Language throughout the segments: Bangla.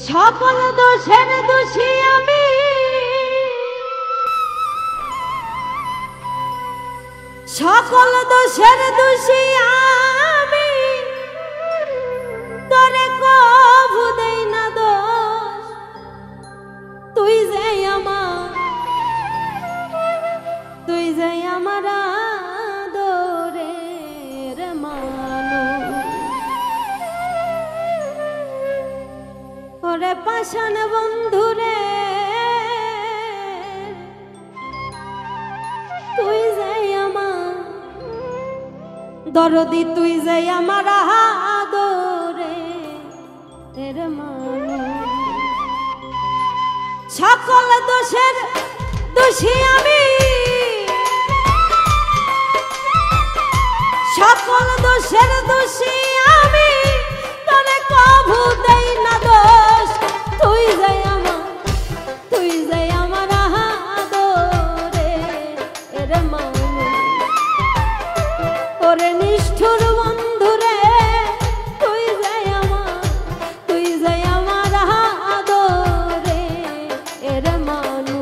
সকল দোষের দোষী আমি, সকল দোষের দোষী আমি, তোরে কভু দেই না দোষ। তুই যে আমার, তুই যে আমার আদরের মানুষ। ওরে পাষাণ বন্ধুরে, তুই যে আমার দরদি, তুই যে আমার আদরের মানুষ। সকল দোষের দোষী আমি, সকল দোষের দোষী আমি, তোরে কভু দেই না দোষ। তুই যে আমার, তুই যে আমার আদরের মানুষ। ওরে নিষ্ঠুর বন্ধুরে, তুই যে আমার, তুই যে আমার আদরের মানুষ।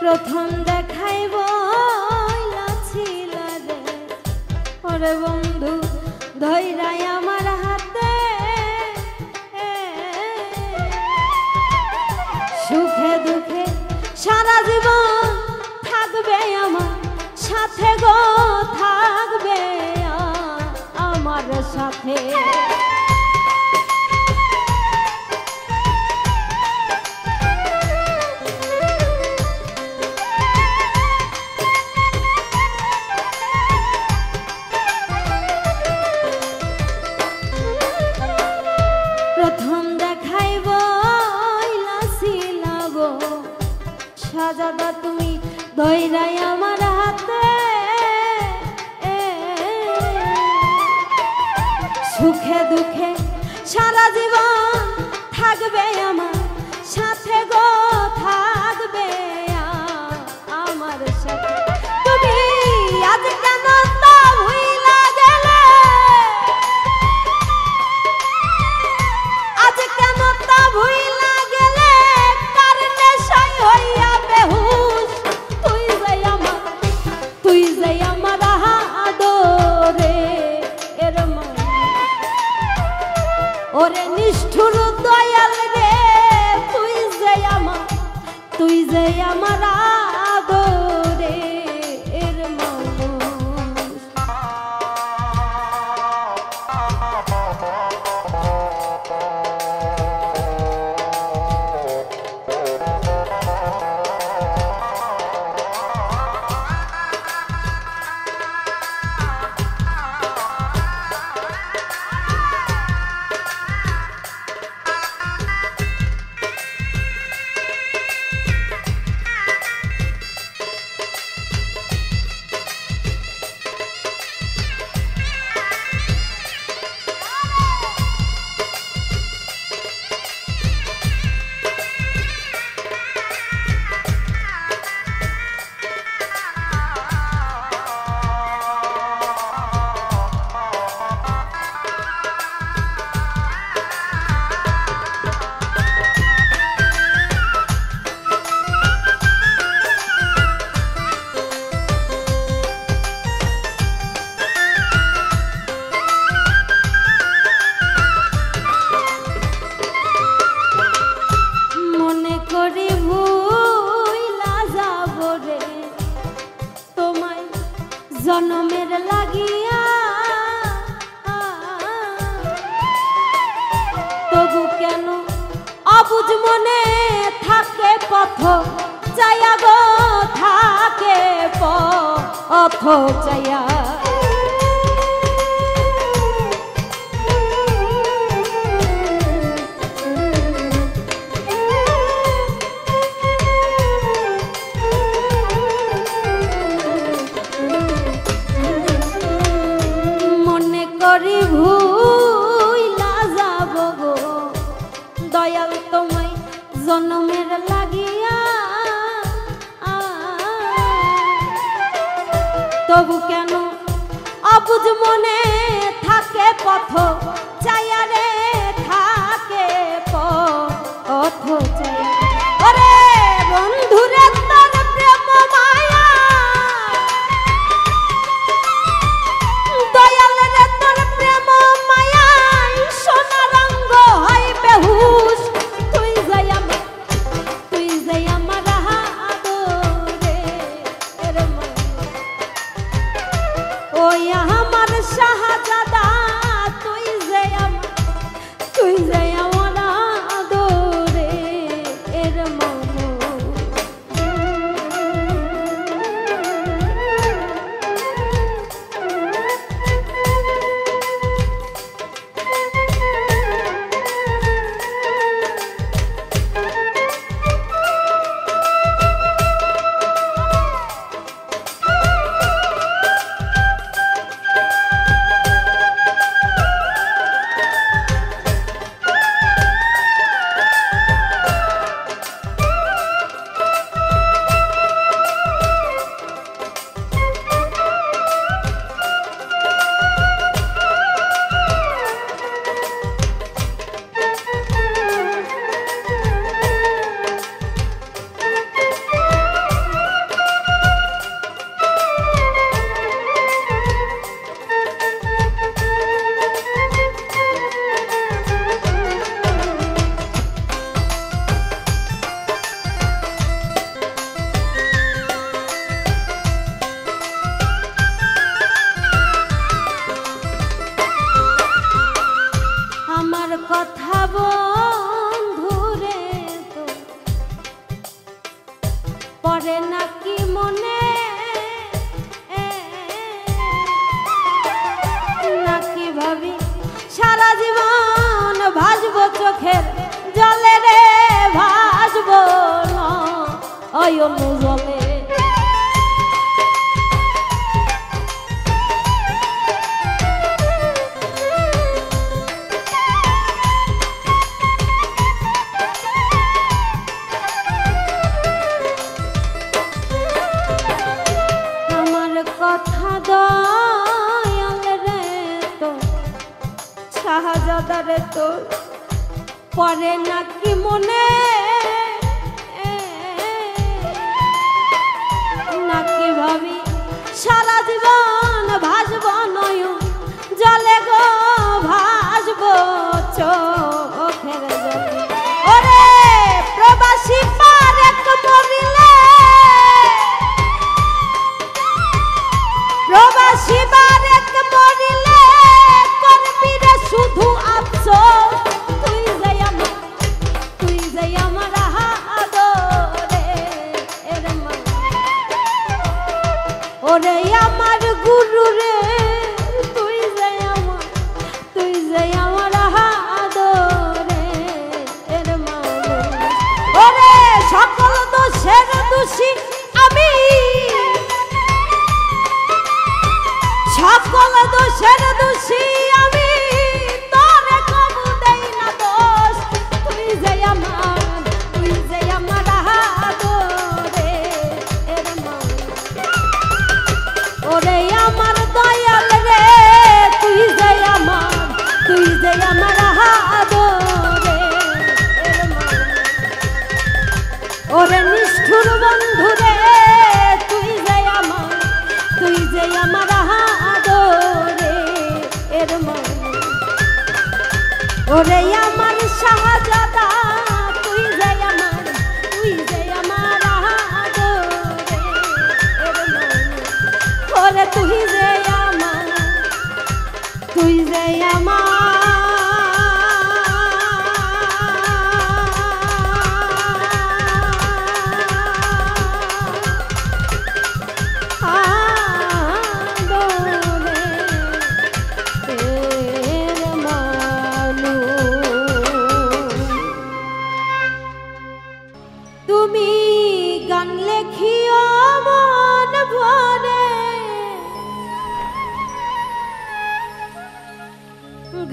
প্রথম দেখাইব ছিল রে, ওরে বন্ধু ধৈরাই আমার হাতে। সুখে দুঃখে সারা জীবন থাকবে আমার সাথে গো, থাকবে আমার সাথে। সাজাদা তুমি ধৈরাই আমার হাতে। সুখে দুঃখে সারা জীবন থাকবে আমার সাথে গো, থাকবে আমার সাথে। তুমি আজ কেন তা ভুইলা গেলে, আজ কেন তা ভুইলা গেলে, কার নেশায় হইয়া বেহুশ। তুই যে আমার, তুই যে আমার আদরের মানুষ। ওরে নিষ্ঠুর দয়াল রে, তুই যে আমার, তুই যে আমার আদরের মানুষ। মনে থাকে পথ চাইয়া গো, থাকে পথ চাইয়া। মনে করি ভুইলা যাব গো দয়াল তোমায় জন্মের লাগিয়া, তবু কেন অবুঝ মনে থাকে পথ চাইয়া রে, থাকে পথ চাইয়া। ওরে বন্ধুরে তোর প্রেম মায়া, দয়াল রে তোর প্রেম মায়া, সোনা রঙ্গ হয় বেহুশ। তুই যাই আমার আদরে এর ওই আমার শাহজাদা, তুই যাই আমার আদরে এর কথা বন্ধুরে তো পরে নাকি মনে, নাকি ভাবি সারা জীবন ভাসবো চোখের জলে রে, ভাসবো নয়ন জলে। কথা দয়াল রে তো শাহজাদা রে তোর পরে নাকি মনে, নাকি ভাবি সারা জীবন ভাসব নয়ন জলে গো, ভাসব চোখের জলে। ওরে প্রবাসী পারেক মরিলে, প্রবাসী বারেক মরিলে করবি রে শুধু আফসোস। তুই যাই আমার আদরে এর ওরে আমার গুরু রে, তুই যাই আমার আদরে এর ওরে সকল দোষের দোষী আমি, সকল দোষের দোষী আমি, তোরে কবু দেই না দোষ। তুই যাই আমার আদরে এর ওরে আমার দয়াল রে, তুই যাই আমার আদরে এর ওরে নিষ্ঠুর বন্ধু রে, তুই যাই আমার আদরে এর ওরে আমার শাহজাদা, তুই যাই আমার আদরে এর ওরে তুই যাই আমার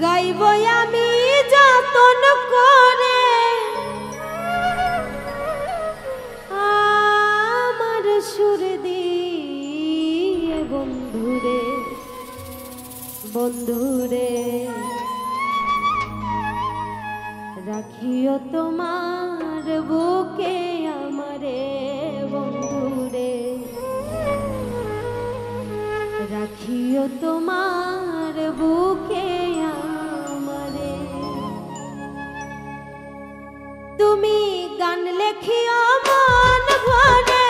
গাইব আমি যতন করে আমার সুর দিয়ে বন্ধুরে বন্ধুরে রাখিও তোমার বুকে আমারে বন্ধুরে রাখিও তোমার বুকে আমারে তুমি গান লেখিও মন ভরে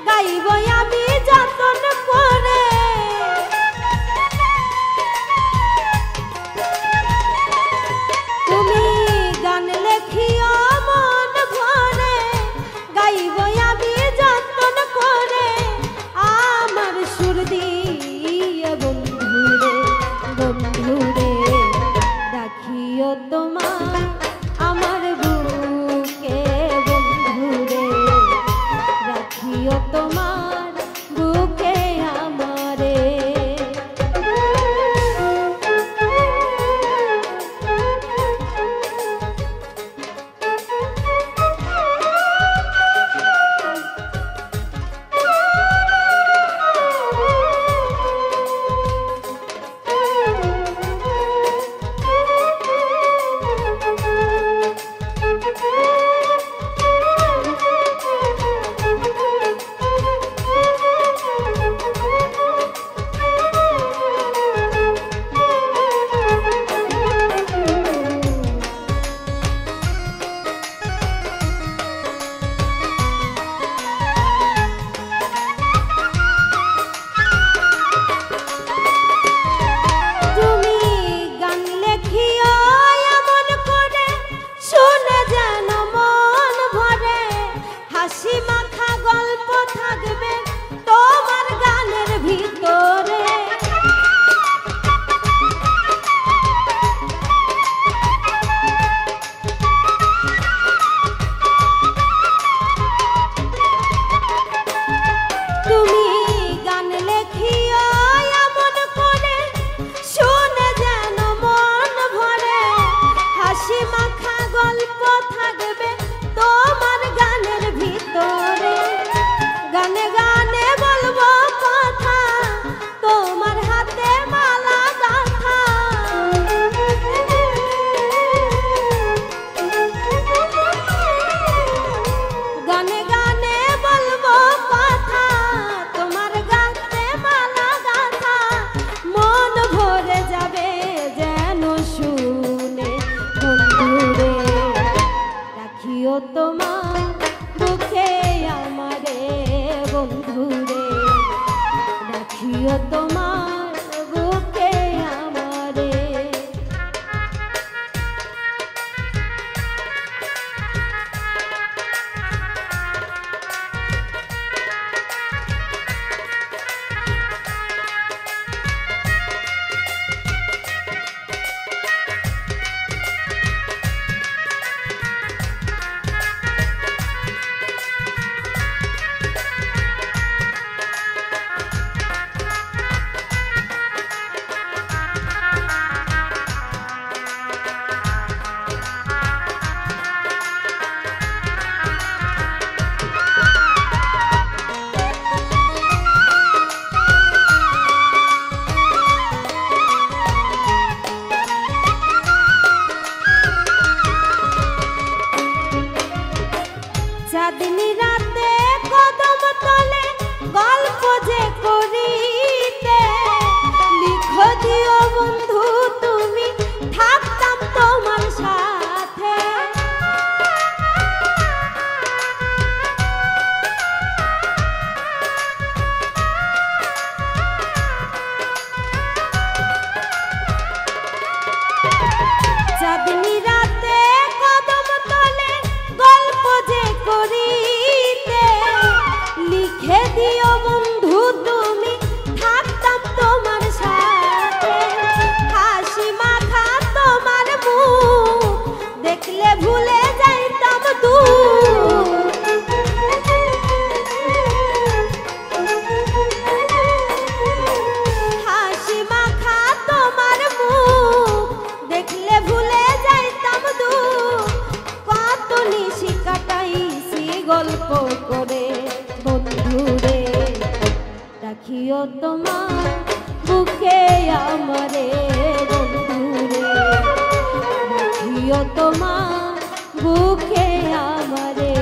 গাইব আমি যতন করে তুমি গান লেখিও মন ভরে গাইব আমি যতন করে আমার সুর দিয়ে বন্ধুরে বন্ধুরে রাখিও তোমার আমার বুকে বন্ধুরে রাখিও তোমার বুকে আমারে রাখিও তোমার বুকে আমারে বন্ধুরে, রাখিও তোমার বুকে আমারে।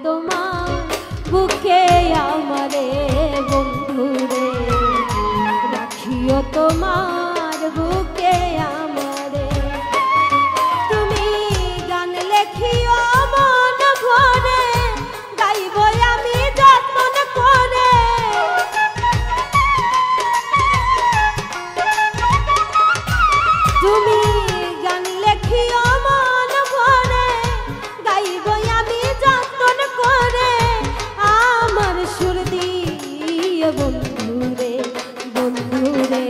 তোমার বুকে আমারে বন্ধুরে, রাখিও তোমার বুকে আমারে। তুমি গান লেখিও মন ভরে, গাইব আমি যতন করে। তুমি গান লেখিও মন ভরে, গাইব আমি যতন করে। আমার সুর দিয়ে বন্ধুরে বন্ধুরে,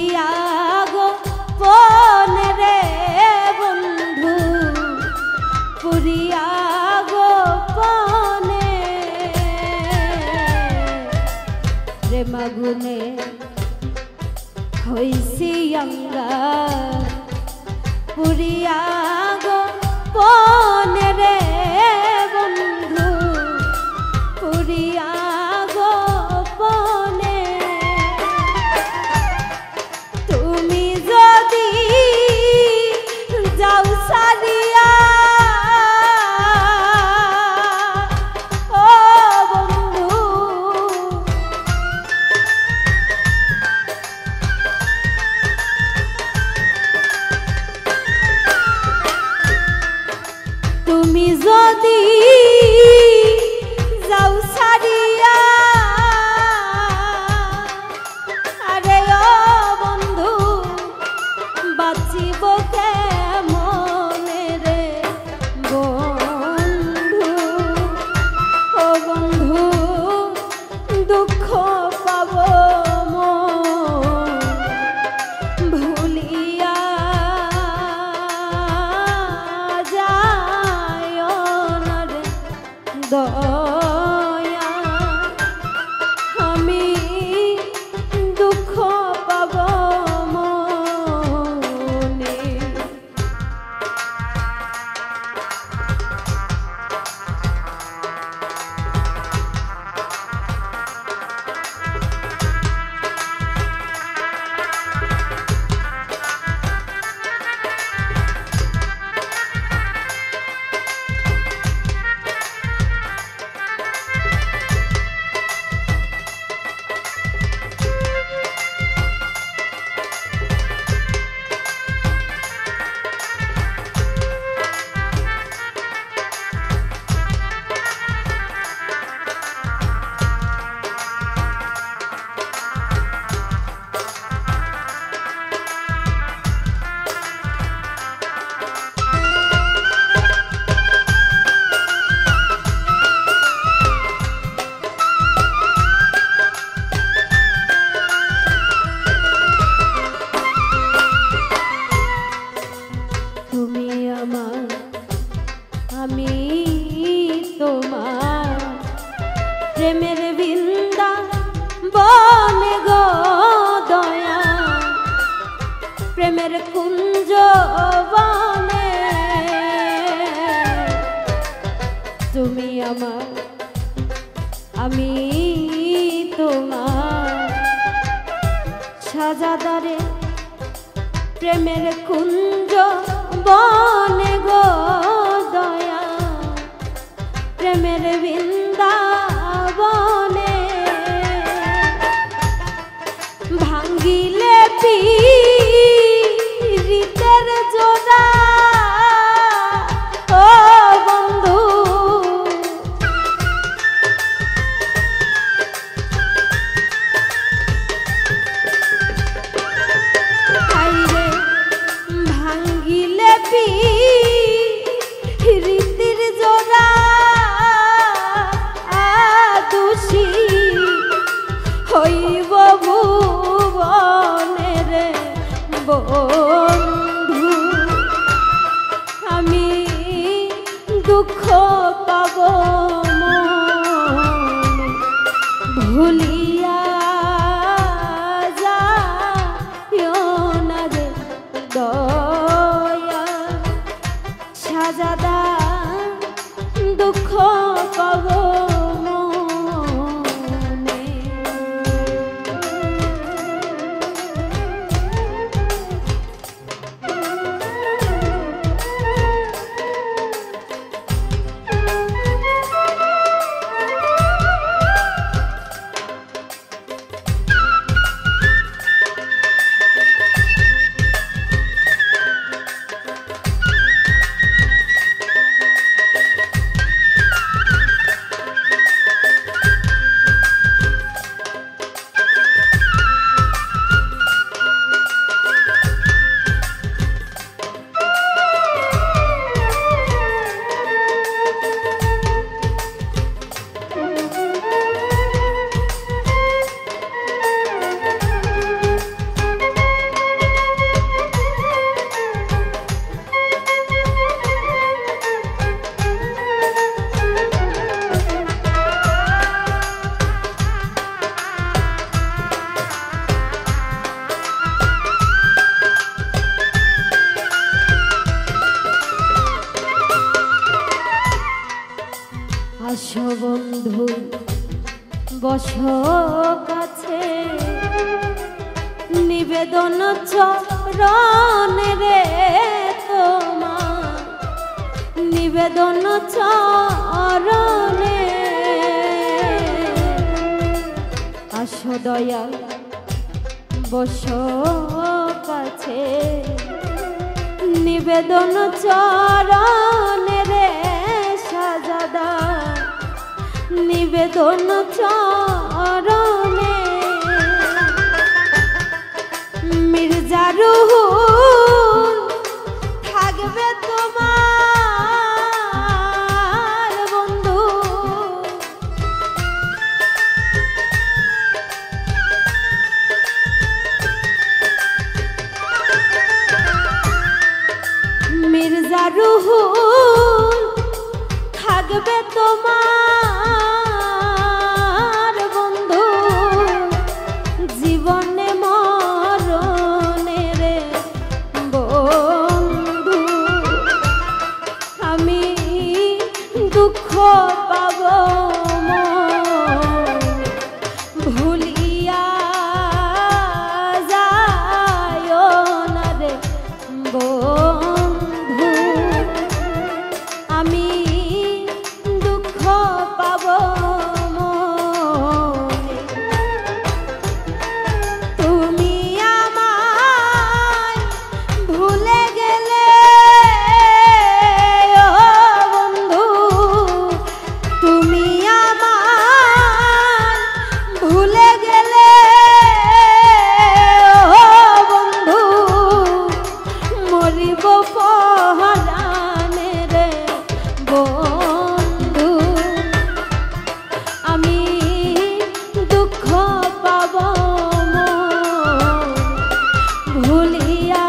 পুরিয়া গো পনে রে বন্ধু পুরিয়া গো পনে প্রেমাগুনে হইছি অঙ্গার পুরিয়া গো পনে রে বন্ধু পুরিয়া গো পনে তুমি যদি যাও সারিয়া ও বন্ধু তুমি যদি যাও সারিয়া আরে ও বন্ধু বাঁচিব কেমনে রে বন্ধু ও বন্ধু দুঃখ পাব ভুলিয়া যায় না রে দয়া আমি দুঃখ পাব মনে তুমি আমার আমি তোমার প্রেমের বৃন্দা বনে গো দয়া প্রেমের কুঞ্জ বনে তুমি আমার আমি তোমার সাজাদারে প্রেমের কুঞ্জ বনে গো দয়া প্রেমের বৃন্দাবনে ভাঙ্গিলে পীড়িতের জোড়া ও বন্ধু আইরে ভাঙ্গিলে পীড়িতের জোড়া দোষী হইব ভুবনে রে বন্ধু বসো কাছে নিবেদন চরণে রে তোমার নিবেদন চরণে আসো দয়াল বসো কাছে নিবেদন চরণে রে সাজাদা নিবেদন চরণে মির্জা রুহুল থাকবে তোমার বন্ধু মির্জা রুহুল থাকবে তোমার বন্ধু জীবনে মরণে রে বন্ধু আমি দুঃখ পাব ভুলিয়া যায় না রে বন্ধু আমি দুঃখ পাব তুমি আমায় ভুলে গেলে ও বন্ধু তুমি আমায় ভুলে গেলে ও বন্ধু মরিব পরাণে রে বন্ধু আমি দুঃখ পাব ভুলিয়া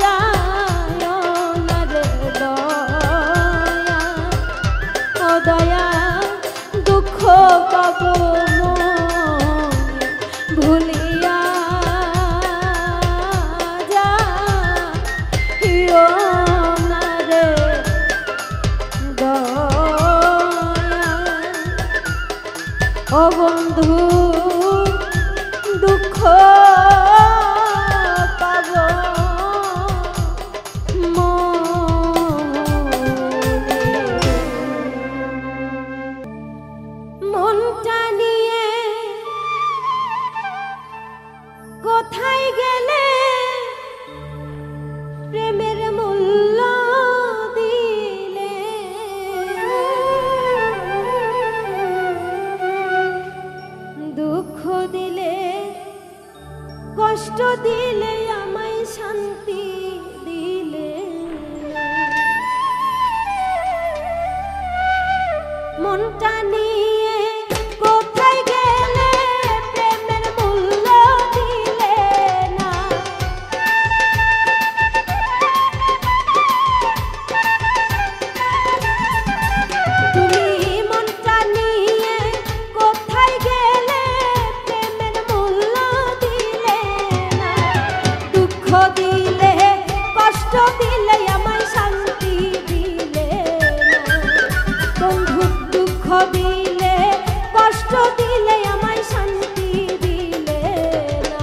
যায় না রে দয়া ও দয়া দুঃখ পাব ভুলিয়া যাইও না রে দয়া ও বন্ধু দুঃখ পাব মনটা নিয়ে কোথায় গেলে প্রেমের মূল্য দিলে দুঃখ দিলে কষ্ট দিলে আমায় শান্তি দিলে মনটা নিয়ে কোথায় গেলে প্রেমের মূল্য দিলে না তুমি মনটা নিয়ে কোথায় গেলে প্রেমের মূল্য দিলে না দুঃখ দিলে কষ্ট দিলে আমায় শান্তি দিলে না বন্ধু দুঃখ দিলে কষ্ট দিলে আমায় শান্তি দিলে না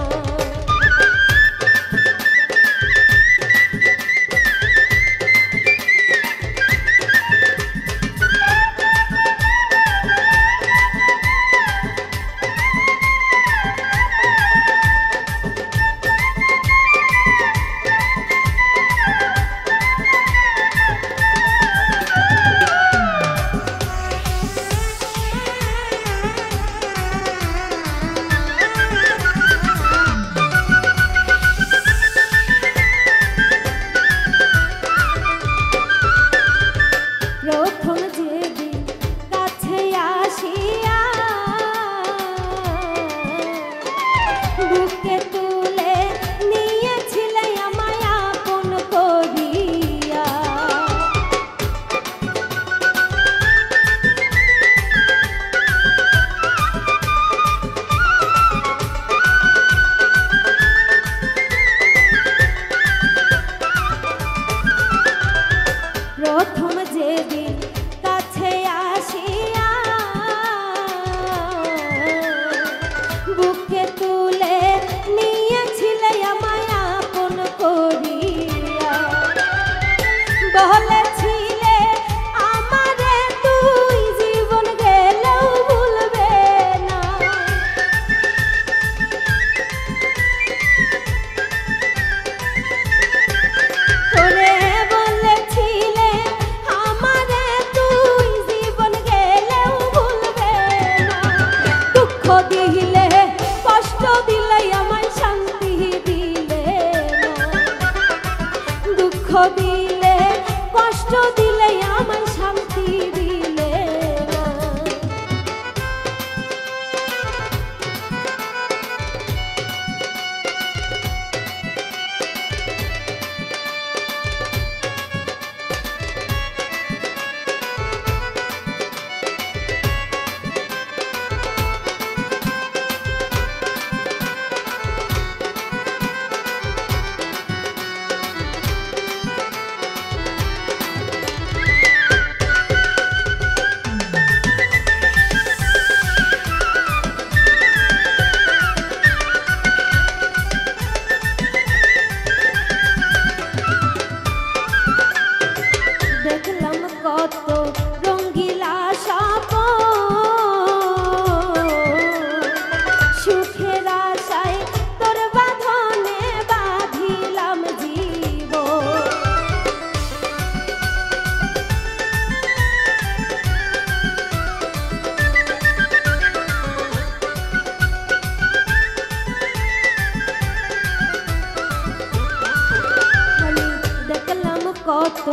কত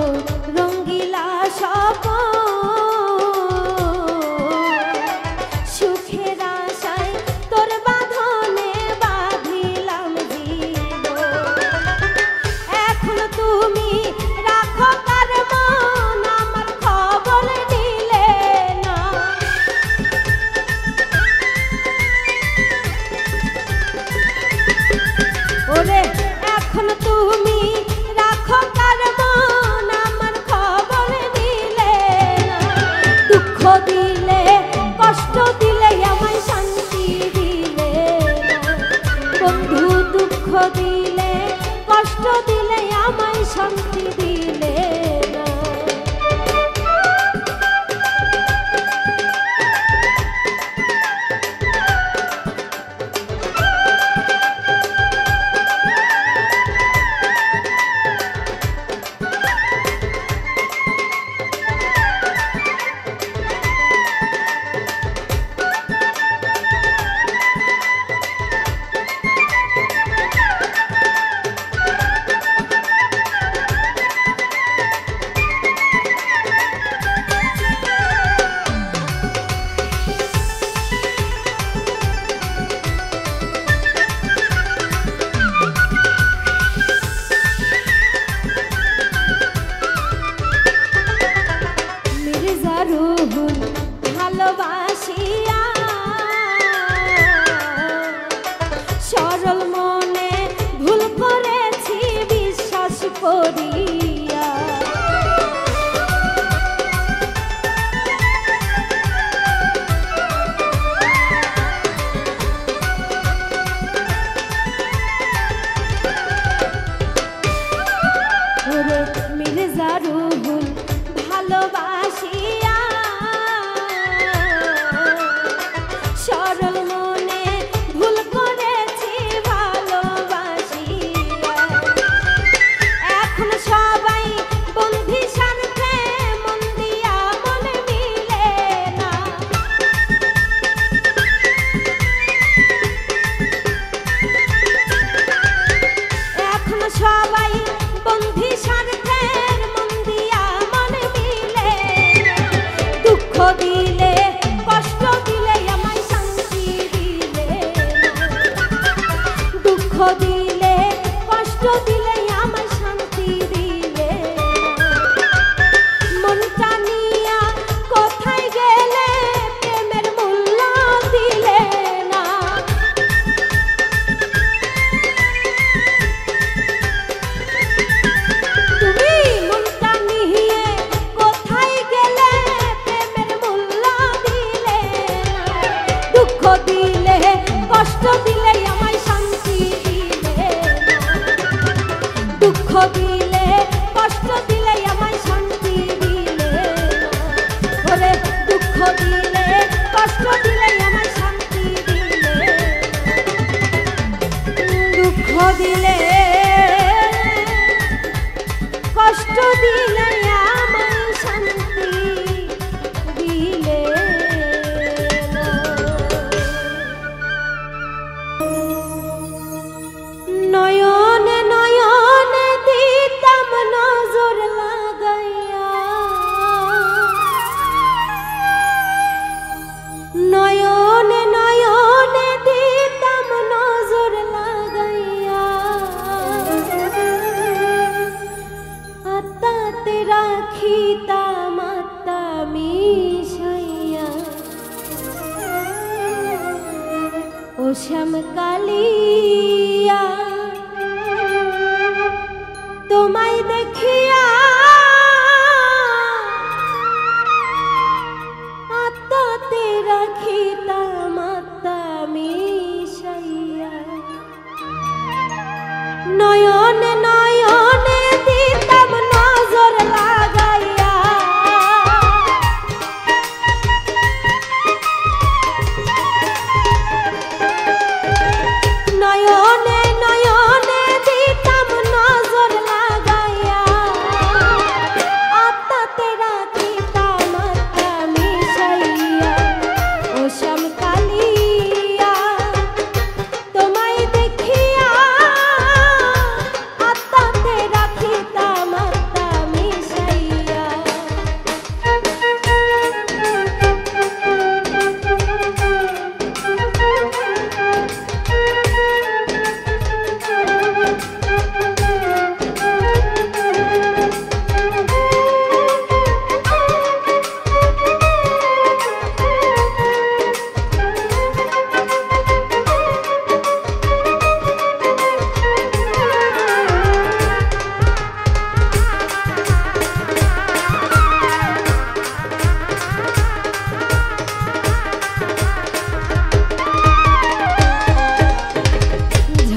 রঙ্গিলা স্বপন সুখের আশায় তোর বাঁধনে বাঁধিলাম জীবন। এখন তুমি রাখো কার মন আমার খবর নিলে না। ওরে এখন তুমি রাখো কার মন আমার খবর নিলে না। দুঃখ দিলে কষ্ট দিলে আমায় শান্তি দিলে না। বন্ধু দুঃখ দিলে কষ্ট দিলে আমায় শান্তি দিলে না। রুহুল ভালোবাসিয়া সরল মনে ভুল করেছি বিশ্বাস করিয়া। ওরে মির্জা রুহুল ভালোবাসিয়া সরল মনে ভুল করেছি ভালোবাসিয়া। এখন সবাই বন্ধি স্বার্থে মন দিয়া মনে মিলে না। এখন সবাই বন্ধি স্বার্থে মন দিয়া মনে মিলে না। দুঃখ দিলে কষ্ট দিলে আমায় শান্তি দিলে না। দুঃখ দিলে কষ্ট দিলে আমায় শান্তি দিলে না। মনটা নিয়া কোথায় গেলে প্রেমের মূল্য দিলে না। তুমি মনটা নিয়ে কোথায় গেলে প্রেমের মূল্য দিলে না। দুঃখ দিলে কষ্ট দিলে আমায় শান্তি দিলে না। দুঃখ দিলে কষ্ট দিলে আমায় শান্তি দিলে না। ওরে দুঃখ দিলে কষ্ট দিলে আমায় শান্তি দিলে না। দুঃখ দিলে কষ্ট দিলে আমায় শান্তি দিলে না। নয়নে নয়নে দিতে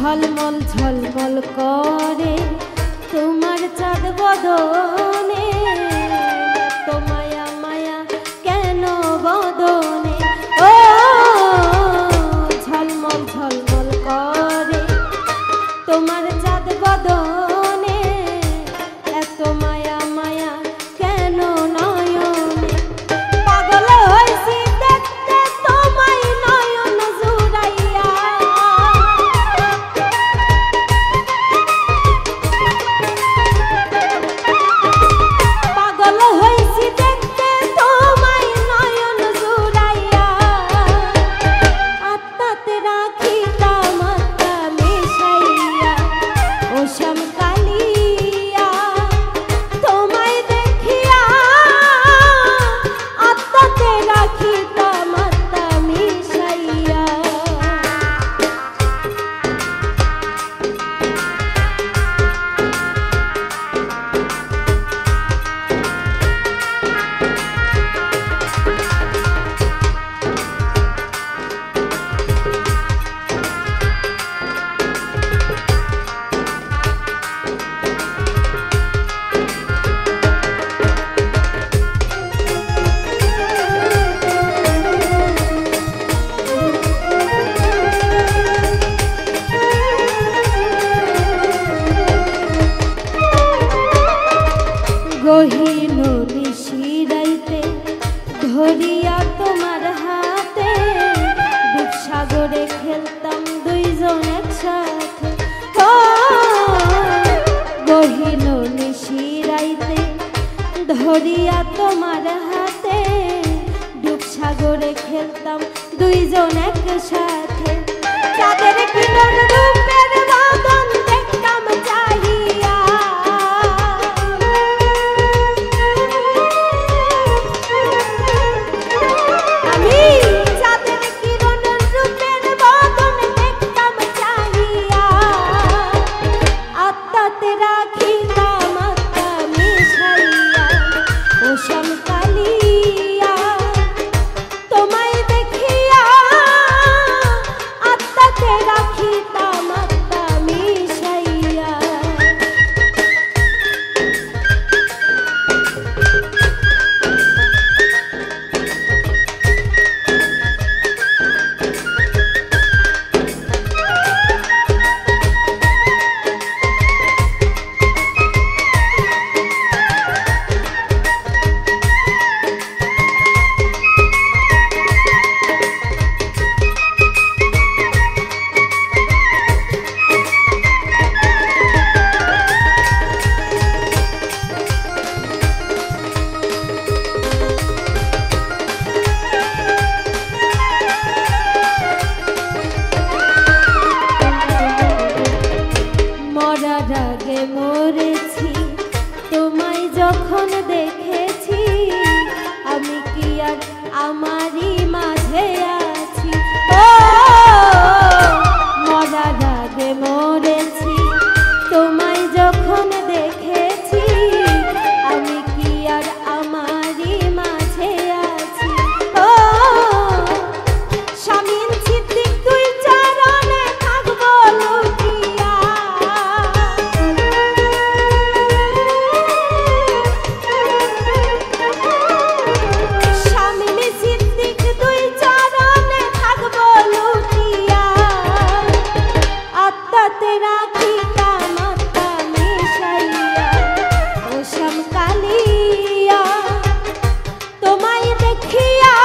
ঝলমল ঝলমল করে তোমার চাঁদ বদনে, তো মায়া মায়া কেন বদনে, ও ঝলমল ঝলমল করে তোমার চাঁদ বদনে, এত মায়া মায়া কেন নয়নে, পাগল হইছি দেখতে তোমায় নয়ন জুড়াইয়া, পাগল হইছি দেখতে তোমায় নয়ন জুড়াইয়া, আত্মাতে রাখি তামাত্মা মিশাইয়া, ও শ্যামকালিয়া তোমায় দেখিয়া, আত্মাতে রাখি তামাত্মা মিশাইয়া। গহীন নিশিরাইতে ধরিয়া তোমার হাতে, দুঃসাগরে খেলতাম দুইজন একসাথে, ও গহীন নিশিরাইতে ধরিয়া তোমার হাতে, দুঃসাগরে খেলতাম দুইজন একসাথে, চাঁদের কিরণ রূপের বাঁধন দেখতাম চাহিয়া, আমি চাঁদের কিরণ রূপের বাঁধন দেখতাম চাহিয়া, আত্মাতে রাখি তামাত্মা মিশাইয়া, ও শ্যামকালিয়া তোমায় দেখিয়া, আত্মাতে রাখি তামাত্মা মিশাইয়া। মরার আগে মরেছি তোমায় যখন দেখেছি, আমি কি আর আমারই মাঝে আছি, ও মরার আগে মরেছি তোমায় যখন দেখেছি, আমি কি আর আমারই মাঝে আছি, ও স্বামীন সিদ্দিক তুই চরণে থাকবো লুটিয়া, স্বামীন সিদ্দিক তুই চরণে থাকবো লুটিয়া, আত্মাতে রাখি তামাত্মা মিশাইয়া, ও শ্যামকালিয়া তোমায় দেখিয়া,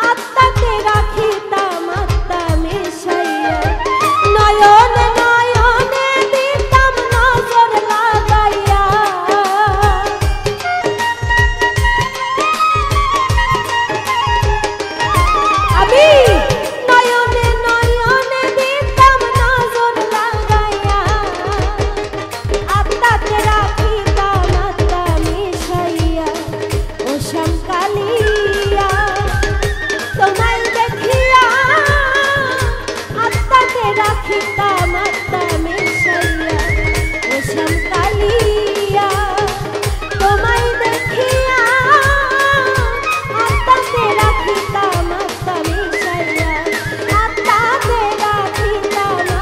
আত্মাতে রাখি তামাত্মা মিশাইয়া, নয়নে নয়নে দিতাম নজর লাগাইয়া, আমি নয়নে নয়নে দিতাম নজর লাগাইয়া, আত্মাতে রাখি তামাত্মা মিশাইয়া, ও শ্যামকালিয়া তোমায় দেখিয়া, আত্মাতে রাখি তামাত্মা মিশাইয়া, ও শ্যামকালিয়া তোমায় দেখিয়া, আত্মাতে রাখি তামাত্মা মিশাইয়া, আত্মাতে রাখি তামাত্মা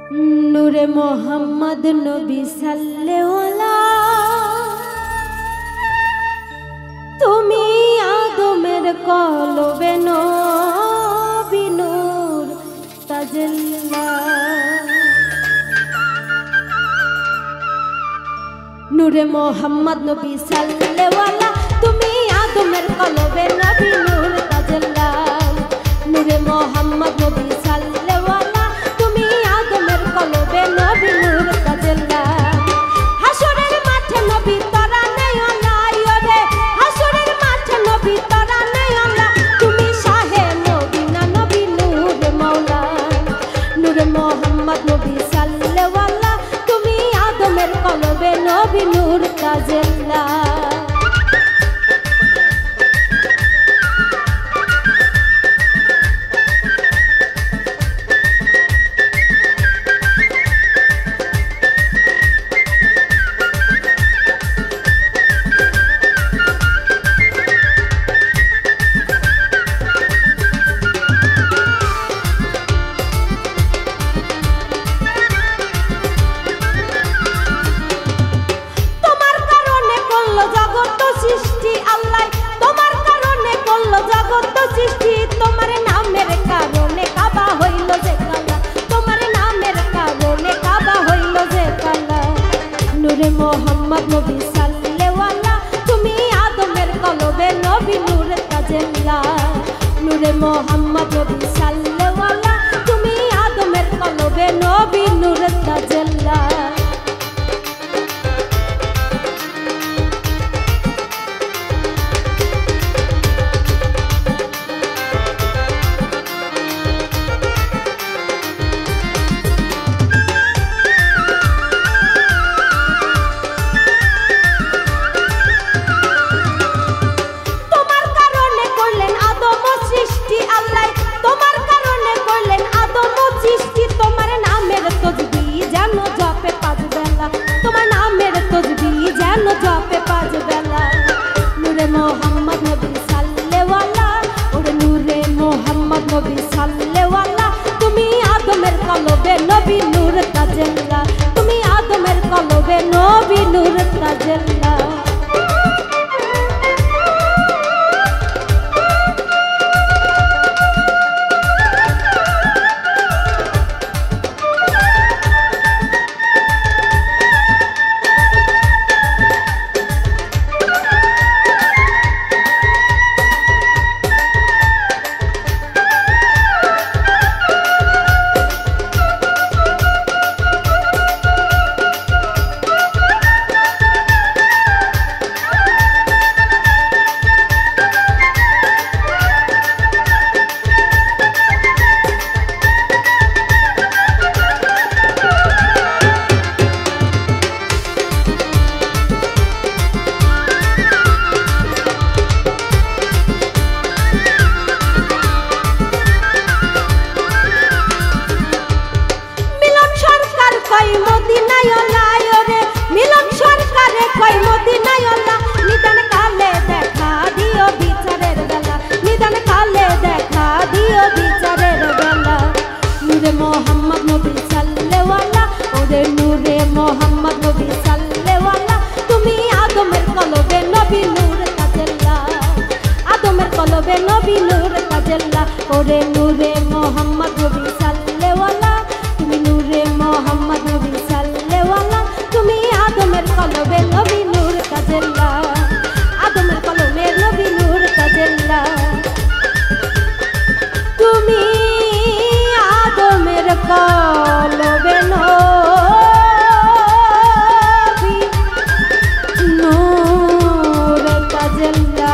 নূরে মোহাম্মদ নবী সাল্লাল্লাহু তুমি আদমের কলবে নবী নূর তাজাল্লা নূরে মোহাম্মদ নবী সাল্লাল্লাহু তুমি আদমের কলবে নবী নূর তাজাল্লা নূরে মোহাম্মদ নবী সাল্লাল্লাহু তুমি আদমের কলবে নবী নূর তাজাল্লা হাসরের মাঠে নবী তোরা নেই আল্লাহ রে হাসরের মাঠে নবী তোরা নেই আল্লাহ তুমি শাহে নবী না নবী নূর মাওলা নূরে মোহাম্মদ নবী সাল্লাল্লাহু তুমি আদমের কলবে নবী নূর তাজাল্লা নূরে মোহাম্মদ নবী সাল্লাল্লাহু তুমি আদমের কলবে নবী নূর তাজাল্লা নূরে মোহাম্মদ নবী সাল্লাল্লাহু তুমি আদমের কলবে নবী নূর তাজাল্লা মোহাম্মদ নবী সাল্লাল্লাহু ওরে নূরে মোহাম্মদ নবী সাল্লাল্লাহু তুমি আদমের কলবে নবী নূর তাজাল্লা তুমি আদমের কলবে নবী নূর তাজাল্লা মোহাম্মদ নবী সাল্লাল্লাহু ওরে নূরে মোহাম্মদ নবী সাল্লাল্লাহু তুমি আদমের কলবে নবী নূর তাজাল্লা আদমের কলবে নবী নূর তাজাল্লা ওরে নূরে মোহাম্মদ নবী সাল্লাল্লাহু তুমি নূরে মোহাম্মদ নবী সাল্লাল্লাহু তুমি আদমের কলবে নবী নূর তাজাল্লা আদমের কলবে নবী নূর তাজাল্লা তুমি আদমের কলবে নবী নূর তাজাল্লা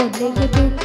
অনেক দুঃখ